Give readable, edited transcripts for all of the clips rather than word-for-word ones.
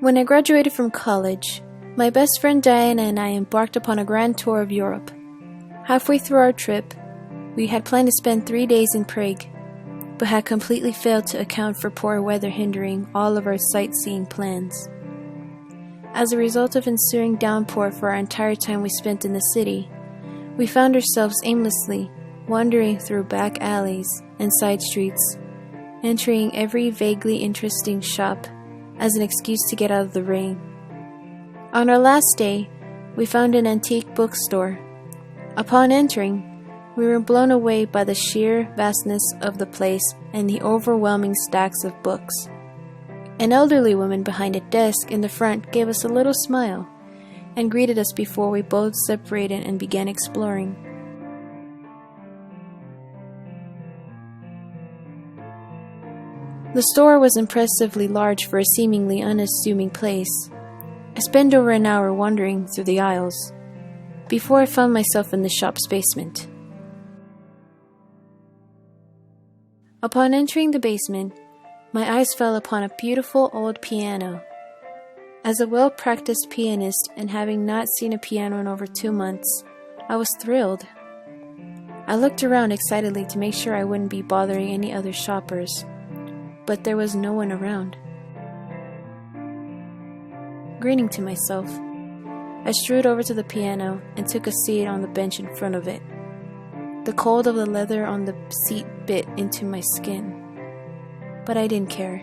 When I graduated from college, my best friend Diana and I embarked upon a grand tour of Europe. Halfway through our trip, we had planned to spend 3 days in Prague, but had completely failed to account for poor weather hindering all of our sightseeing plans. As a result of ensuing downpour for our entire time we spent in the city, we found ourselves aimlessly wandering through back alleys and side streets, entering every vaguely interesting shop as an excuse to get out of the rain. On our last day, we found an antique bookstore. Upon entering, we were blown away by the sheer vastness of the place and the overwhelming stacks of books. An elderly woman behind a desk in the front gave us a little smile and greeted us before we both separated and began exploring. The store was impressively large for a seemingly unassuming place. I spent over an hour wandering through the aisles before I found myself in the shop's basement. Upon entering the basement, my eyes fell upon a beautiful old piano. As a well-practiced pianist and having not seen a piano in over 2 months, I was thrilled. I looked around excitedly to make sure I wouldn't be bothering any other shoppers, but there was no one around. Grinning to myself, I strode over to the piano and took a seat on the bench in front of it. The cold of the leather on the seat bit into my skin, but I didn't care.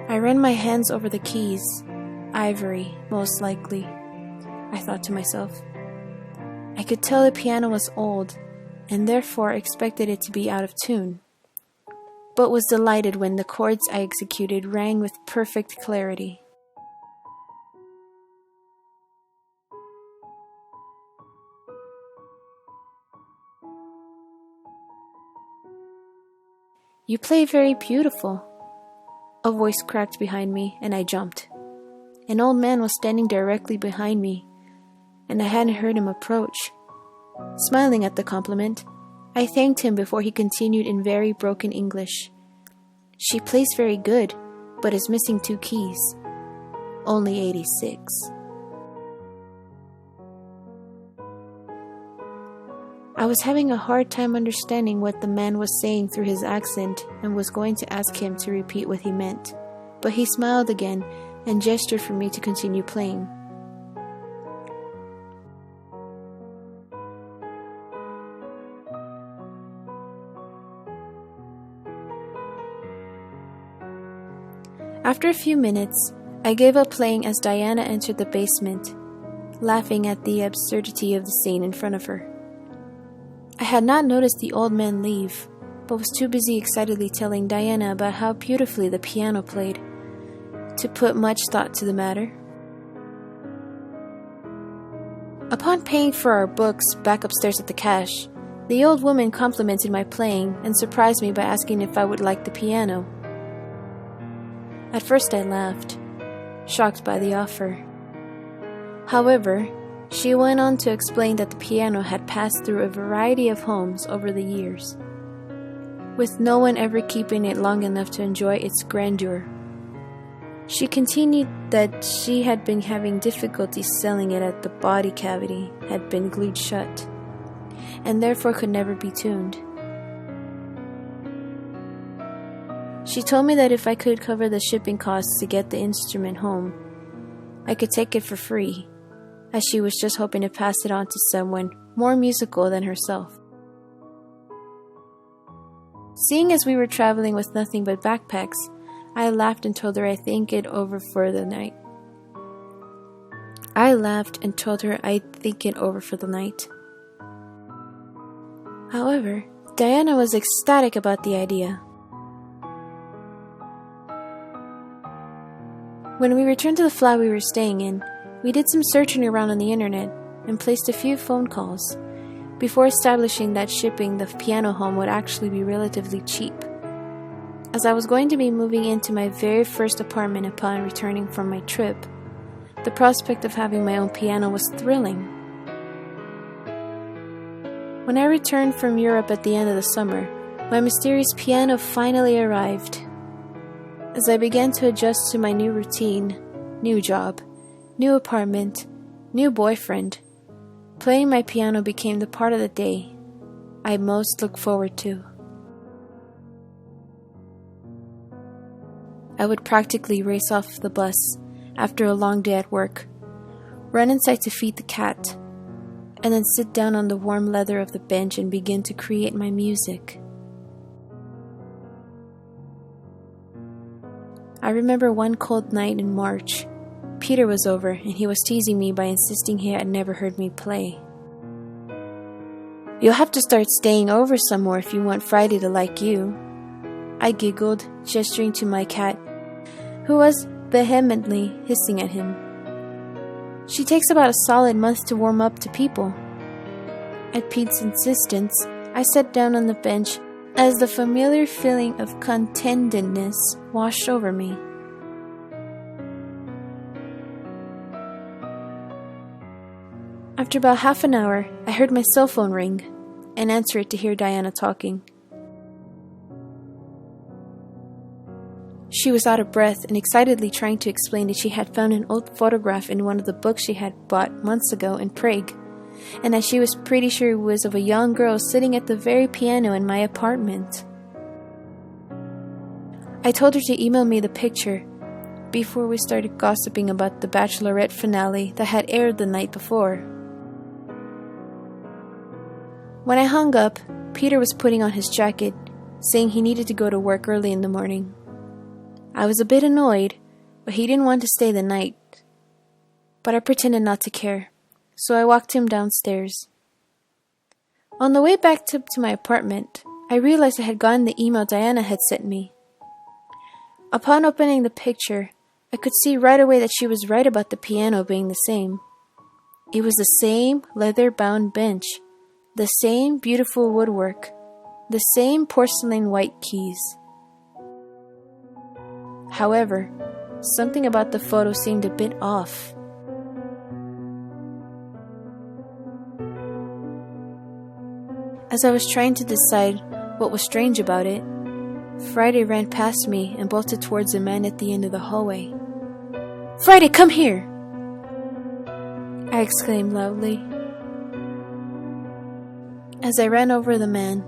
I ran my hands over the keys. Ivory, most likely, I thought to myself. I could tell the piano was old, and therefore expected it to be out of tune, but was delighted when the chords I executed rang with perfect clarity. "You play very beautiful," a voice cracked behind me, and I jumped. An old man was standing directly behind me, and I hadn't heard him approach. Smiling at the compliment, I thanked him before he continued in very broken English. "She plays very good, but is missing 2 keys. Only 86. I was having a hard time understanding what the man was saying through his accent and was going to ask him to repeat what he meant, but he smiled again and gestured for me to continue playing. After a few minutes, I gave up playing as Diana entered the basement, laughing at the absurdity of the scene in front of her. I had not noticed the old man leave, but was too busy excitedly telling Diana about how beautifully the piano played to put much thought to the matter. Upon paying for our books back upstairs at the cash, the old woman complimented my playing and surprised me by asking if I would like the piano. At first I laughed, shocked by the offer. However, she went on to explain that the piano had passed through a variety of homes over the years, with no one ever keeping it long enough to enjoy its grandeur. She continued that she had been having difficulty selling it as the body cavity had been glued shut, and therefore could never be tuned. She told me that if I could cover the shipping costs to get the instrument home, I could take it for free, as she was just hoping to pass it on to someone more musical than herself. Seeing as we were traveling with nothing but backpacks, I laughed and told her I'd think it over for the night. However, Diana was ecstatic about the idea. When we returned to the flat we were staying in, we did some searching around on the internet and placed a few phone calls before establishing that shipping the piano home would actually be relatively cheap. As I was going to be moving into my very first apartment upon returning from my trip, the prospect of having my own piano was thrilling. When I returned from Europe at the end of the summer, my mysterious piano finally arrived. As I began to adjust to my new routine, new job, new apartment, new boyfriend. Playing my piano became the part of the day I most look forward to. I would practically race off the bus after a long day at work, run inside to feed the cat, and then sit down on the warm leather of the bench and begin to create my music. I remember one cold night in March. Peter was over and he was teasing me by insisting he had never heard me play. "You'll have to start staying over some more if you want Friday to like you," I giggled, gesturing to my cat, who was vehemently hissing at him. "She takes about a solid month to warm up to people." At Pete's insistence, I sat down on the bench as the familiar feeling of contentedness washed over me. After about half an hour, I heard my cell phone ring and answered it to hear Diana talking. She was out of breath and excitedly trying to explain that she had found an old photograph in one of the books she had bought months ago in Prague, and that she was pretty sure it was of a young girl sitting at the very piano in my apartment. I told her to email me the picture before we started gossiping about the Bachelorette finale that had aired the night before. When I hung up, Peter was putting on his jacket, saying he needed to go to work early in the morning. I was a bit annoyed, but he didn't want to stay the night. But I pretended not to care, so I walked him downstairs. On the way back to my apartment, I realized I had gotten the email Diana had sent me. Upon opening the picture, I could see right away that she was right about the piano being the same. It was the same leather-bound bench, the same beautiful woodwork, the same porcelain white keys. However, something about the photo seemed a bit off. As I was trying to decide what was strange about it, Friday ran past me and bolted towards a man at the end of the hallway. "Friday, come here!" I exclaimed loudly. As I ran over the man,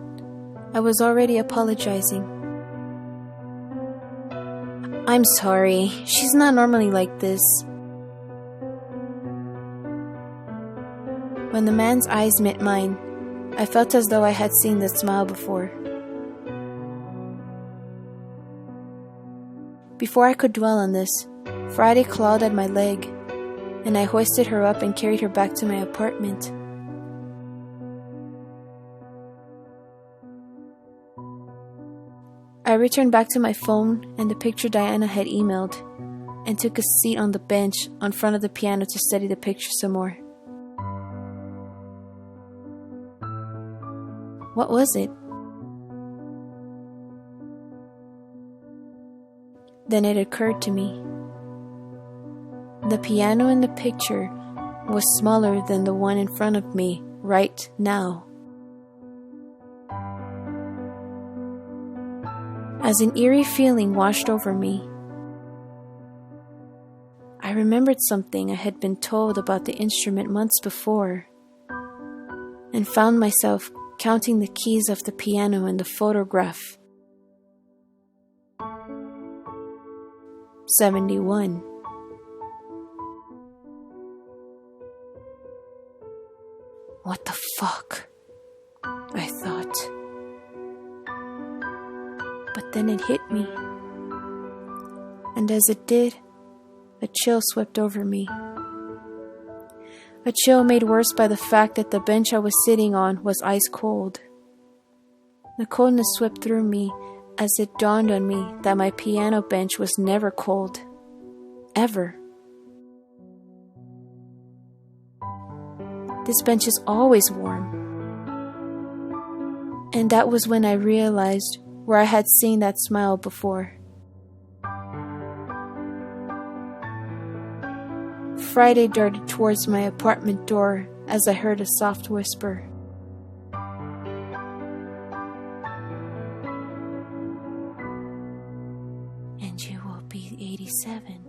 I was already apologizing. "I'm sorry, she's not normally like this." When the man's eyes met mine, I felt as though I had seen that smile before. Before I could dwell on this, Friday clawed at my leg, and I hoisted her up and carried her back to my apartment. I returned back to my phone and the picture Diana had emailed, and took a seat on the bench in front of the piano to study the picture some more. What was it? Then it occurred to me. The piano in the picture was smaller than the one in front of me right now. As an eerie feeling washed over me, I remembered something I had been told about the instrument months before, and found myself counting the keys of the piano in the photograph. 71. What the fuck? I thought. But then it hit me. And as it did, a chill swept over me. A chill made worse by the fact that the bench I was sitting on was ice cold. The coldness swept through me as it dawned on me that my piano bench was never cold. Ever. This bench is always warm. And that was when I realized where I had seen that smile before. Friday darted towards my apartment door as I heard a soft whisper. And you will be 87.